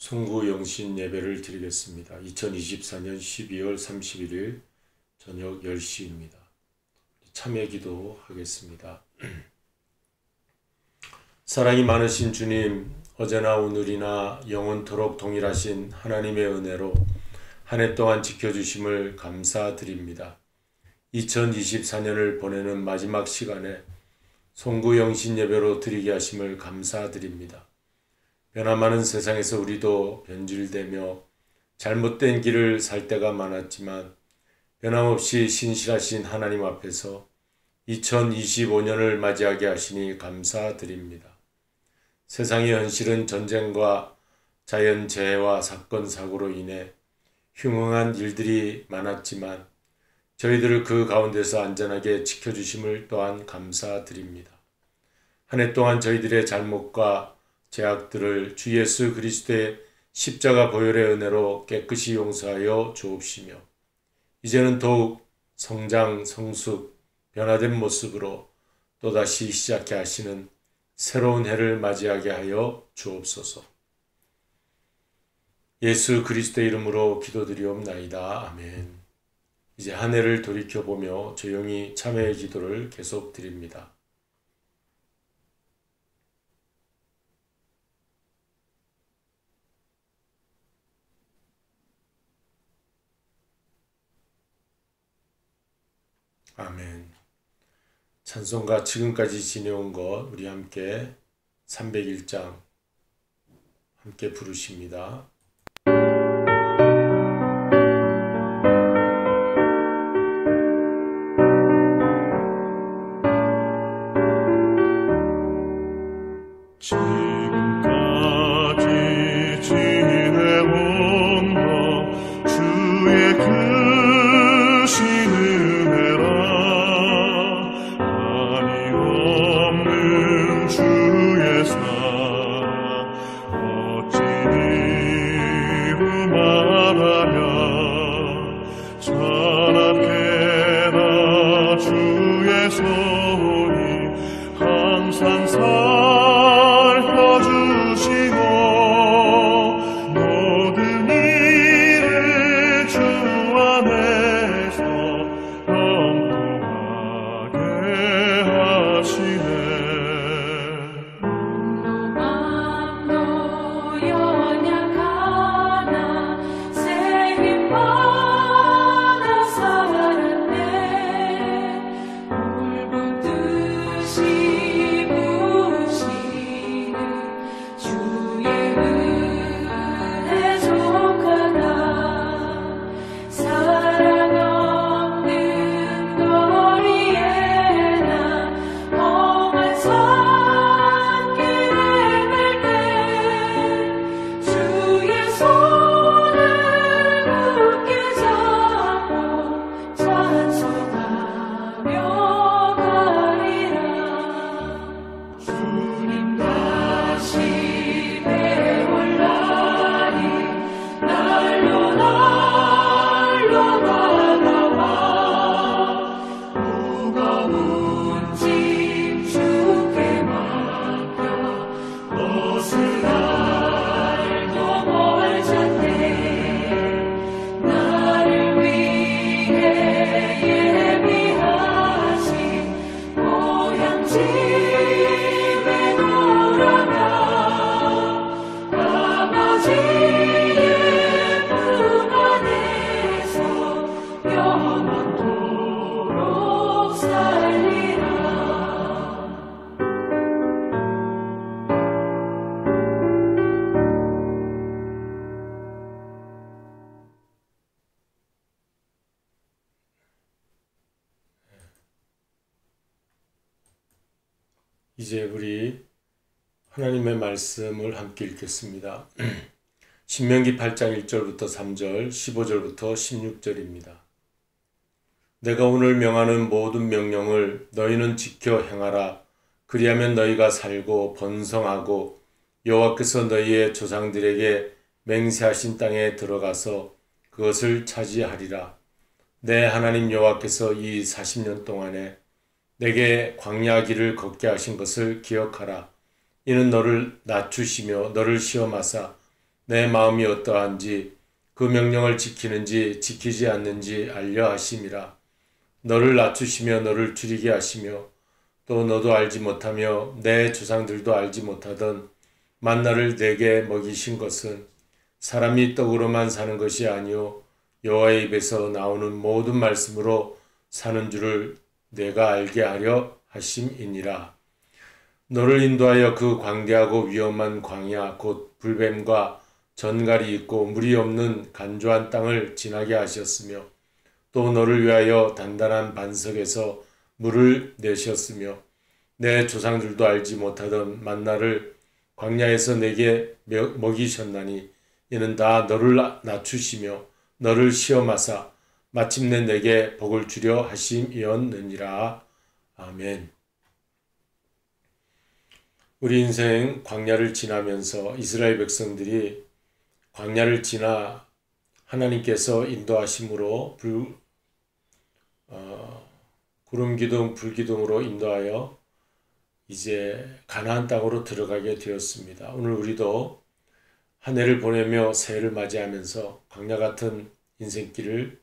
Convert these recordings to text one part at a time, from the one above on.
송구 영신 예배를 드리겠습니다. 2024년 12월 31일 저녁 10시입니다. 참여 기도하겠습니다. 사랑이 많으신 주님, 어제나 오늘이나 영원토록 동일하신 하나님의 은혜로 한 해 동안 지켜주심을 감사드립니다. 2024년을 보내는 마지막 시간에 송구 영신 예배로 드리게 하심을 감사드립니다. 변화많은 세상에서 우리도 변질되며 잘못된 길을 살 때가 많았지만 변함없이 신실하신 하나님 앞에서 2025년을 맞이하게 하시니 감사드립니다. 세상의 현실은 전쟁과 자연재해와 사건, 사고로 인해 흉흉한 일들이 많았지만 저희들을 그 가운데서 안전하게 지켜주심을 또한 감사드립니다. 한 해 동안 저희들의 잘못과 죄악들을 주 예수 그리스도의 십자가 보혈의 은혜로 깨끗이 용서하여 주옵시며 이제는 더욱 성장, 성숙, 변화된 모습으로 또다시 시작해 하시는 새로운 해를 맞이하게 하여 주옵소서. 예수 그리스도의 이름으로 기도드리옵나이다. 아멘. 이제 한 해를 돌이켜보며 조용히 참회의 기도를 계속 드립니다. 아멘. 찬송가 지금까지 지내온 것 우리 함께 301장 함께 부르십니다. 지금까지 지내온 것 주의 크신 은혜라 한이 없는 주의 사랑 어찌 이루 말하며 자랑해라 주의 손이 항상 살펴주시고 모든 일을 주 안에서 영통하게 하시네. 마음도 연약하나 새 힘 받아 살았네. 울붓듯이 부시는 주의 은혜 속하다. 사랑 없는 거리에 나 험한 산길을 갈 때 주의 손을 굳게 잡고 찬송하며 가리라. 주님 다시 배올라니 날로 다가와 무거운 짐 주께 맡겨 옷을 알고 멀잖네. 나를 위해 예비하신 고향 집에 돌아가 아버지의 품 안에서 영원토록 살리라. 이제 우리 하나님의 말씀을 함께 읽겠습니다. 신명기 8장 1절부터 3절, 15절부터 16절입니다. 내가 오늘 명하는 모든 명령을 너희는 지켜 행하라. 그리하면 너희가 살고 번성하고 여호와께서 너희의 조상들에게 맹세하신 땅에 들어가서 그것을 차지하리라. 내 하나님 여호와께서 이 40년 동안에 내게 광야 길을 걷게 하신 것을 기억하라. 이는 너를 낮추시며 너를 시험하사 내 마음이 어떠한지 그 명령을 지키는지 지키지 않는지 알려 하심이라. 너를 낮추시며 너를 줄이게 하시며 또 너도 알지 못하며 내 조상들도 알지 못하던 만나를 내게 먹이신 것은 사람이 떡으로만 사는 것이 아니요 여호와의 입에서 나오는 모든 말씀으로 사는 줄을 내가 알게 하려 하심이니라. 너를 인도하여 그 광대하고 위험한 광야 곧 불뱀과 전갈이 있고 물이 없는 간조한 땅을 지나게 하셨으며 또 너를 위하여 단단한 반석에서 물을 내셨으며 내 조상들도 알지 못하던 만나를 광야에서 내게 먹이셨나니 이는 다 너를 낮추시며 너를 시험하사 마침내 내게 복을 주려 하심이었느니라. 아멘. 우리 인생 광야를 지나면서 이스라엘 백성들이 광야를 지나 하나님께서 인도하심으로 구름 기둥 불 기둥으로 인도하여 이제 가나안 땅으로 들어가게 되었습니다. 오늘 우리도 한 해를 보내며 새해를 맞이하면서 광야 같은 인생길을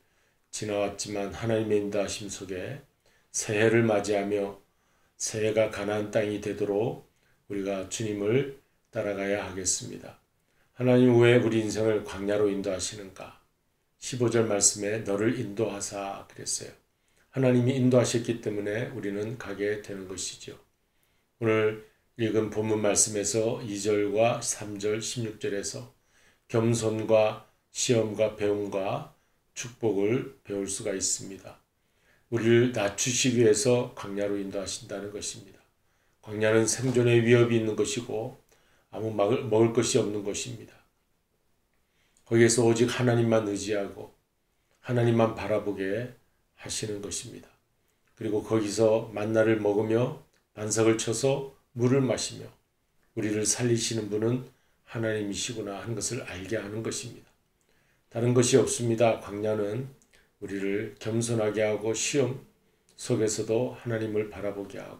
지나왔지만 하나님의 인도하심 속에 새해를 맞이하며 새해가 가나안 땅이 되도록 우리가 주님을 따라가야 하겠습니다. 하나님 왜 우리 인생을 광야로 인도하시는가? 15절 말씀에 너를 인도하사 그랬어요. 하나님이 인도하셨기 때문에 우리는 가게 되는 것이죠. 오늘 읽은 본문 말씀에서 2절과 3절 16절에서 겸손과 시험과 배움과 축복을 배울 수가 있습니다. 우리를 낮추시기 위해서 광야로 인도하신다는 것입니다. 광야는 생존의 위협이 있는 것이고 아무 먹을 것이 없는 것입니다. 거기에서 오직 하나님만 의지하고 하나님만 바라보게 하시는 것입니다. 그리고 거기서 만나를 먹으며 반석을 쳐서 물을 마시며 우리를 살리시는 분은 하나님이시구나 하는 것을 알게 하는 것입니다. 다른 것이 없습니다. 광야는 우리를 겸손하게 하고 시험 속에서도 하나님을 바라보게 하고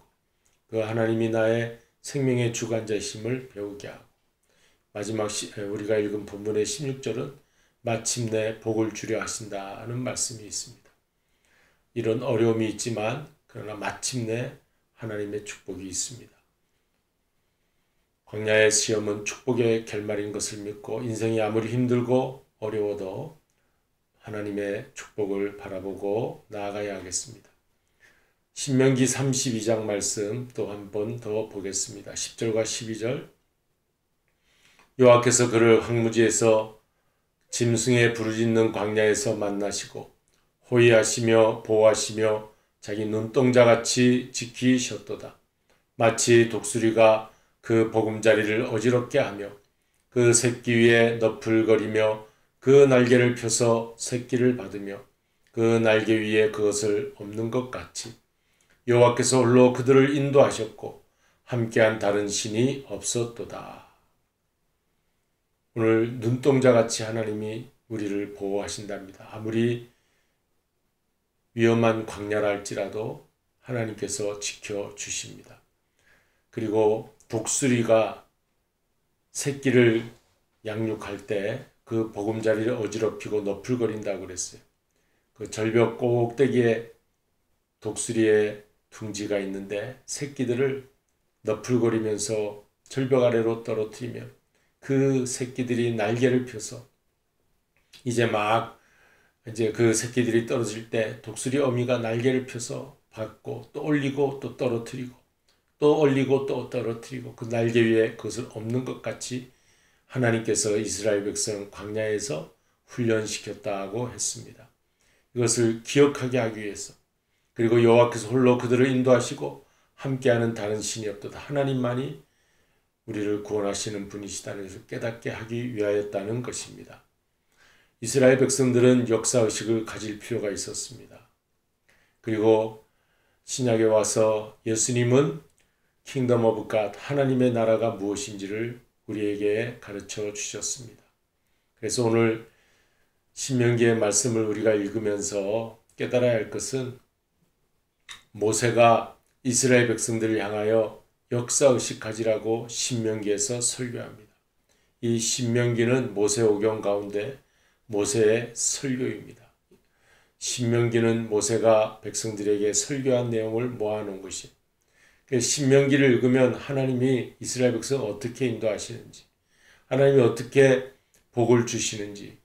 그 하나님이 나의 생명의 주관자이심을 배우게 하고 마지막 우리가 읽은 본문의 16절은 마침내 복을 주려 하신다는 말씀이 있습니다. 이런 어려움이 있지만 그러나 마침내 하나님의 축복이 있습니다. 광야의 시험은 축복의 결말인 것을 믿고 인생이 아무리 힘들고 어려워도 하나님의 축복을 바라보고 나아가야 하겠습니다. 신명기 32장 말씀 또 한 번 더 보겠습니다. 10절과 12절 여호와께서 그를 황무지에서 짐승의 부르짖는 광야에서 만나시고 호위하시며 보호하시며 자기 눈동자같이 지키셨도다. 마치 독수리가 그 보금자리를 어지럽게 하며 그 새끼 위에 너풀거리며 그 날개를 펴서 새끼를 받으며 그 날개 위에 그것을 엎는 것 같이 여호와께서 홀로 그들을 인도하셨고 함께한 다른 신이 없었도다. 오늘 눈동자같이 하나님이 우리를 보호하신답니다. 아무리 위험한 광야라 할지라도 하나님께서 지켜주십니다. 그리고 독수리가 새끼를 양육할 때 그 보금자리를 어지럽히고 너풀거린다고 그랬어요. 그 절벽 꼭대기에 독수리의 둥지가 있는데 새끼들을 너풀거리면서 절벽 아래로 떨어뜨리면 그 새끼들이 날개를 펴서 이제 그 새끼들이 떨어질 때 독수리 어미가 날개를 펴서 받고 또 올리고 또 떨어뜨리고 또 올리고 또 떨어뜨리고 그 날개 위에 그것을 엎는 것 같이 하나님께서 이스라엘 백성 광야에서 훈련시켰다고 했습니다. 이것을 기억하게 하기 위해서 그리고 여호와께서 홀로 그들을 인도하시고 함께하는 다른 신이 없도다. 하나님만이 우리를 구원하시는 분이시다는 것을 깨닫게 하기 위하였다는 것입니다. 이스라엘 백성들은 역사의식을 가질 필요가 있었습니다. 그리고 신약에 와서 예수님은 킹덤 오브 갓 하나님의 나라가 무엇인지를 우리에게 가르쳐 주셨습니다. 그래서 오늘 신명기의 말씀을 우리가 읽으면서 깨달아야 할 것은 모세가 이스라엘 백성들을 향하여 역사의식 가지라고 신명기에서 설교합니다. 이 신명기는 모세오경 가운데 모세의 설교입니다. 신명기는 모세가 백성들에게 설교한 내용을 모아놓은 것이. 신명기를 읽으면 하나님이 이스라엘 백성을 어떻게 인도하시는지, 하나님이 어떻게 복을 주시는지,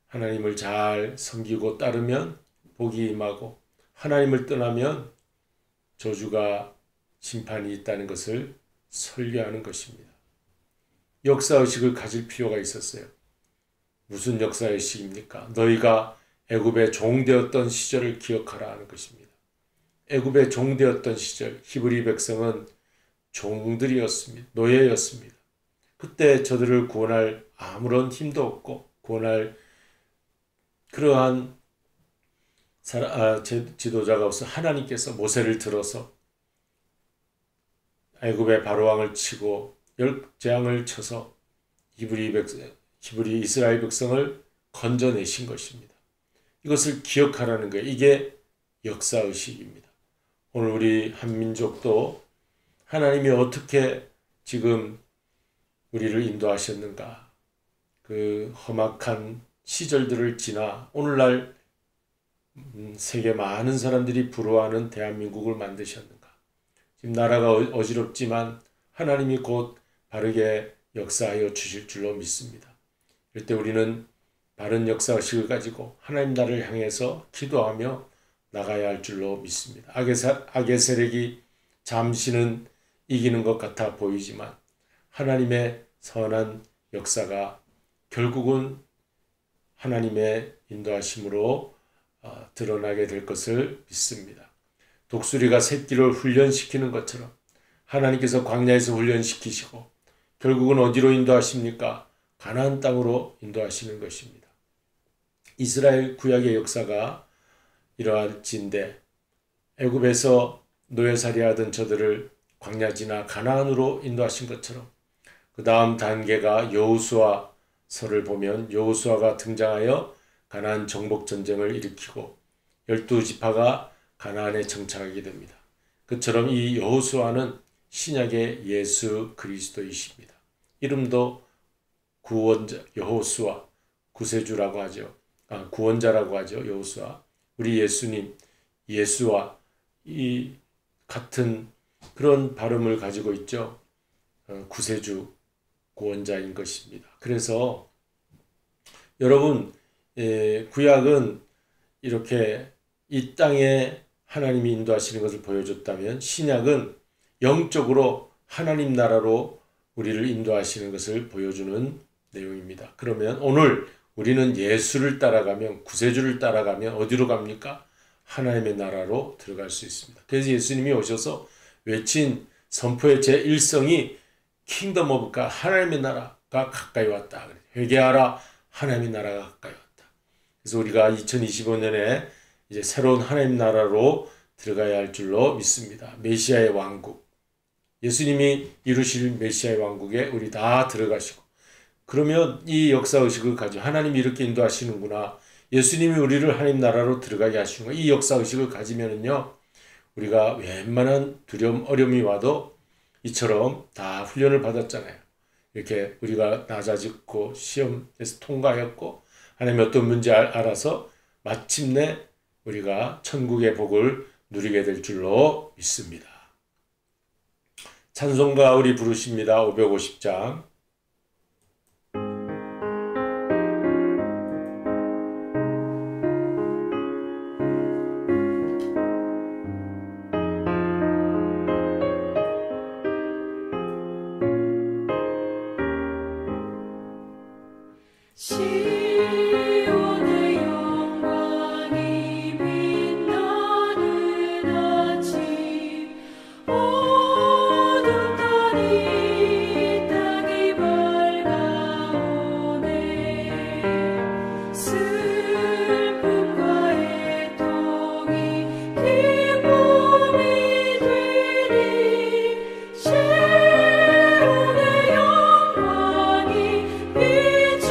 하나님을 잘 섬기고 따르면 복이 임하고 하나님을 떠나면 저주가 심판이 있다는 것을 설교하는 것입니다. 역사의식을 가질 필요가 있었어요. 무슨 역사의식입니까? 너희가 애굽의 종되었던 시절을 기억하라 하는 것입니다. 애굽의 종되었던 시절, 히브리 백성은 종들이었습니다. 노예였습니다. 그때 저들을 구원할 아무런 힘도 없고 구원할 그러한 지도자가 없어 하나님께서 모세를 들어서 애굽의 바로왕을 치고 재앙을 쳐서 히브리 이스라엘 백성을 건져내신 것입니다. 이것을 기억하라는 거예요. 이게 역사의식입니다. 오늘 우리 한민족도 하나님이 어떻게 지금 우리를 인도하셨는가, 그 험악한 시절들을 지나 오늘날 세계 많은 사람들이 부러워하는 대한민국을 만드셨는가. 지금 나라가 어지럽지만 하나님이 곧 바르게 역사하여 주실 줄로 믿습니다. 이럴 때 우리는 바른 역사의식을 가지고 하나님 나라를 향해서 기도하며 나가야 할 줄로 믿습니다. 악의 세력이 잠시는 이기는 것 같아 보이지만 하나님의 선한 역사가 결국은 하나님의 인도하심으로 드러나게 될 것을 믿습니다. 독수리가 새끼를 훈련시키는 것처럼 하나님께서 광야에서 훈련시키시고 결국은 어디로 인도하십니까? 가나안 땅으로 인도하시는 것입니다. 이스라엘 구약의 역사가 이러할진데 애굽에서 노예살이하던 저들을 광야 지나 가나안으로 인도하신 것처럼 그 다음 단계가 여호수아서를 보면 여호수아가 등장하여 가나안 정복 전쟁을 일으키고 12지파가 가나안에 정착하게 됩니다. 그처럼 이 여호수아는 신약의 예수 그리스도이십니다. 이름도 구원자 여호수아, 구세주라고 하죠. 구원자라고 하죠. 여호수아. 우리 예수님, 예수와 이 같은 그런 발음을 가지고 있죠. 구세주, 구원자인 것입니다. 그래서 여러분, 구약은 이렇게 이 땅에 하나님이 인도하시는 것을 보여줬다면 신약은 영적으로 하나님 나라로 우리를 인도하시는 것을 보여주는 내용입니다. 그러면 오늘 우리는 예수를 따라가면, 구세주를 따라가면 어디로 갑니까? 하나님의 나라로 들어갈 수 있습니다. 그래서 예수님이 오셔서 외친 선포의 제1성이 킹덤 오브 갓, 하나님의 나라가 가까이 왔다. 회개하라, 하나님의 나라가 가까이 왔다. 그래서 우리가 2025년에 이제 새로운 하나님 나라로 들어가야 할 줄로 믿습니다. 메시아의 왕국, 예수님이 이루실 메시아의 왕국에 우리 다 들어가시고, 그러면 이 역사의식을 가지고 하나님이 이렇게 인도하시는구나, 예수님이 우리를 하나님 나라로 들어가게 하시는구나, 이 역사의식을 가지면은요 우리가 웬만한 두려움 어려움이 와도 이처럼 다 훈련을 받았잖아요. 이렇게 우리가 낮아졌고 시험에서 통과했고 하나님이 어떤 문제 알아서 마침내 우리가 천국의 복을 누리게 될 줄로 믿습니다. 찬송가 우리 부르십니다. 550장. 시온의 영광이 빛나는 아침, 어둠 달이 땅이 밝아오네. 슬픔과 애통이 기쁨이 되리. 시온의 영광이 비추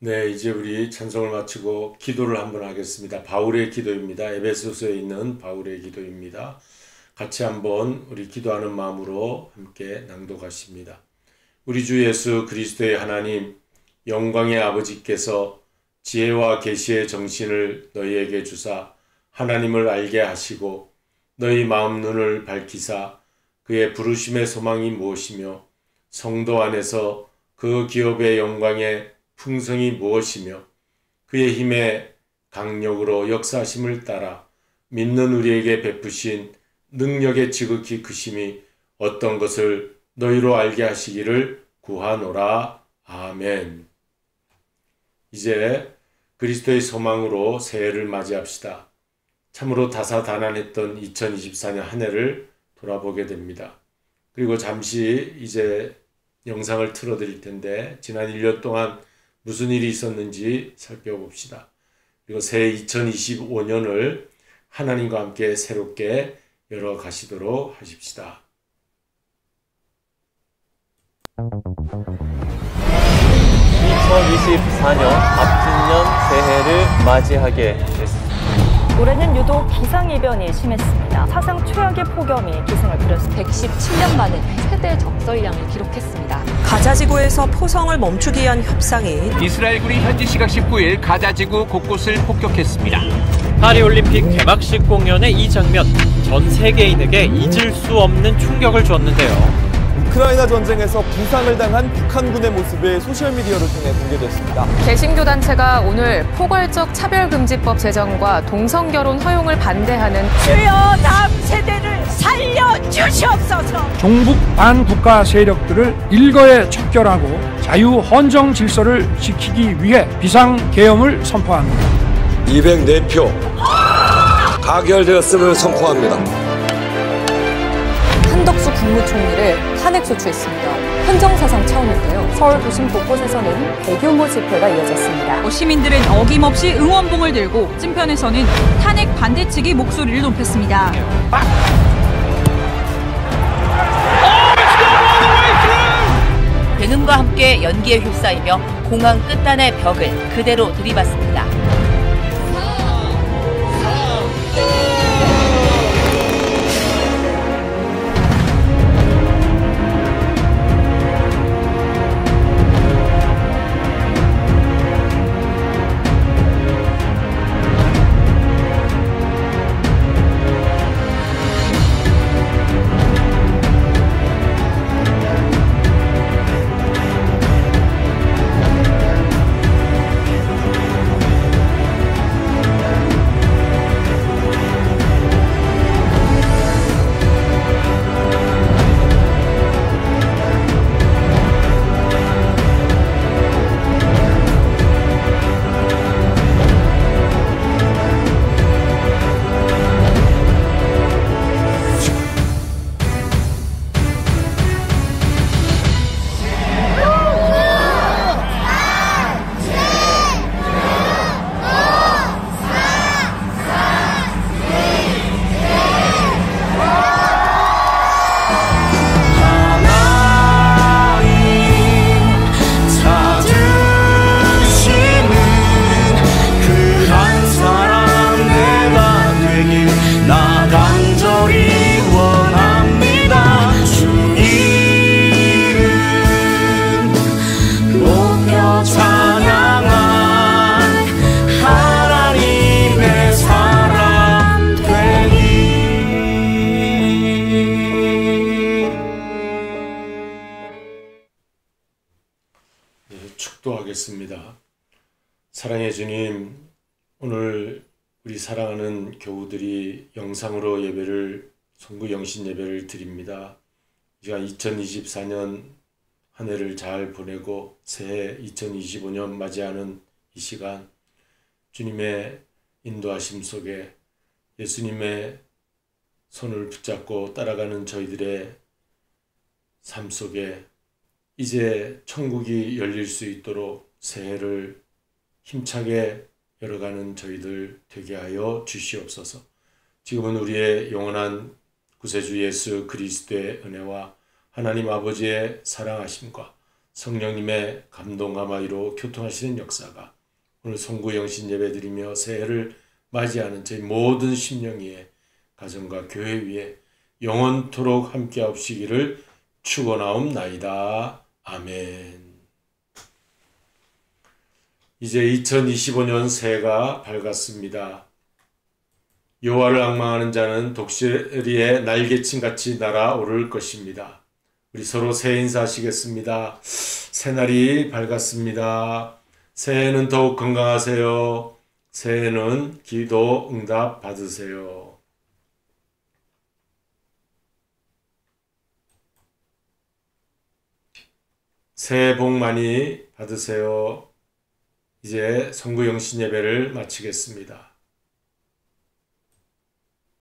네, 이제 우리 찬송을 마치고 기도를 한번 하겠습니다. 바울의 기도입니다. 에베소서에 있는 바울의 기도입니다. 같이 한번 우리 기도하는 마음으로 함께 낭독하십니다. 우리 주 예수 그리스도의 하나님, 영광의 아버지께서 지혜와 계시의 정신을 너희에게 주사 하나님을 알게 하시고 너희 마음 눈을 밝히사 그의 부르심의 소망이 무엇이며 성도 안에서 그 기업의 영광의 풍성이 무엇이며 그의 힘의 강력으로 역사하심을 따라 믿는 우리에게 베푸신 능력의 지극히 크심이 어떤 것을 너희로 알게 하시기를 구하노라. 아멘. 이제 그리스도의 소망으로 새해를 맞이합시다. 참으로 다사다난했던 2024년 한 해를 돌아보게 됩니다. 그리고 잠시 이제 영상을 틀어드릴 텐데 지난 1년 동안 무슨 일이 있었는지 살펴봅시다. 그리고 새해 2025년을 하나님과 함께 새롭게 열어가시도록 하십시다. 2024년 앞진년 새해를 맞이하게 됐습니다. 올해는 유독 기상이변이 심했습니다. 사상 최악의 폭염이 기승을 부렸습니다. 117년 만에 최대 적설량을 기록했습니다. 가자지구에서 포성을 멈추기 위한 협상이 이스라엘군이 현지 시각 19일 가자지구 곳곳을 폭격했습니다. 파리올림픽 개막식 공연의 이 장면, 전 세계인에게 잊을 수 없는 충격을 줬는데요. 우크라이나 전쟁에서 부상을 당한 북한군의 모습이 소셜미디어를 통해 공개됐습니다. 개신교 단체가 오늘 포괄적 차별금지법 제정과 동성결혼 허용을 반대하는 주여 다음 세대를 살려주시옵소서. 종북 반국가 세력들을 일거에 척결하고 자유 헌정 질서를 지키기 위해 비상계엄을 선포합니다. 204표 가결되었음을 선포합니다. 한덕수 국무총리를 탄핵소추했습니다. 헌정사상 처음인데요. 서울 도심 곳곳에서는 대규모 집회가 이어졌습니다. 시민들은 어김없이 응원봉을 들고 찐편에서는 탄핵 반대 측이 목소리를 높였습니다. 굉음과 함께 연기에 휩싸이며 공항 끝단의 벽을 그대로 들이받습니다. 축도하겠습니다. 사랑의 주님, 오늘 우리 사랑하는 교우들이 영상으로 예배를 송구 영신 예배를 드립니다. 우리가 2024년 한 해를 잘 보내고 새해 2025년 맞이하는 이 시간, 주님의 인도하심 속에 예수님의 손을 붙잡고 따라가는 저희들의 삶 속에 이제 천국이 열릴 수 있도록 새해를 힘차게 열어가는 저희들 되게 하여 주시옵소서. 지금은 우리의 영원한 구세주 예수 그리스도의 은혜와 하나님 아버지의 사랑하심과 성령님의 감동과 마이로 교통하시는 역사가 오늘 송구영신 예배드리며 새해를 맞이하는 저희 모든 심령 위에 가정과 교회 위에 영원토록 함께하옵시기를 축원하옵나이다. 아멘. 이제 2025년 새해가 밝았습니다. 여호와를 앙망하는 자는 독수리의 날개침같이 날아오를 것입니다. 우리 서로 새해 인사하시겠습니다. 새날이 밝았습니다. 새해는 더욱 건강하세요. 새해는 기도 응답 받으세요. 새해 복 많이 받으세요. 이제 성구영신 예배를 마치겠습니다.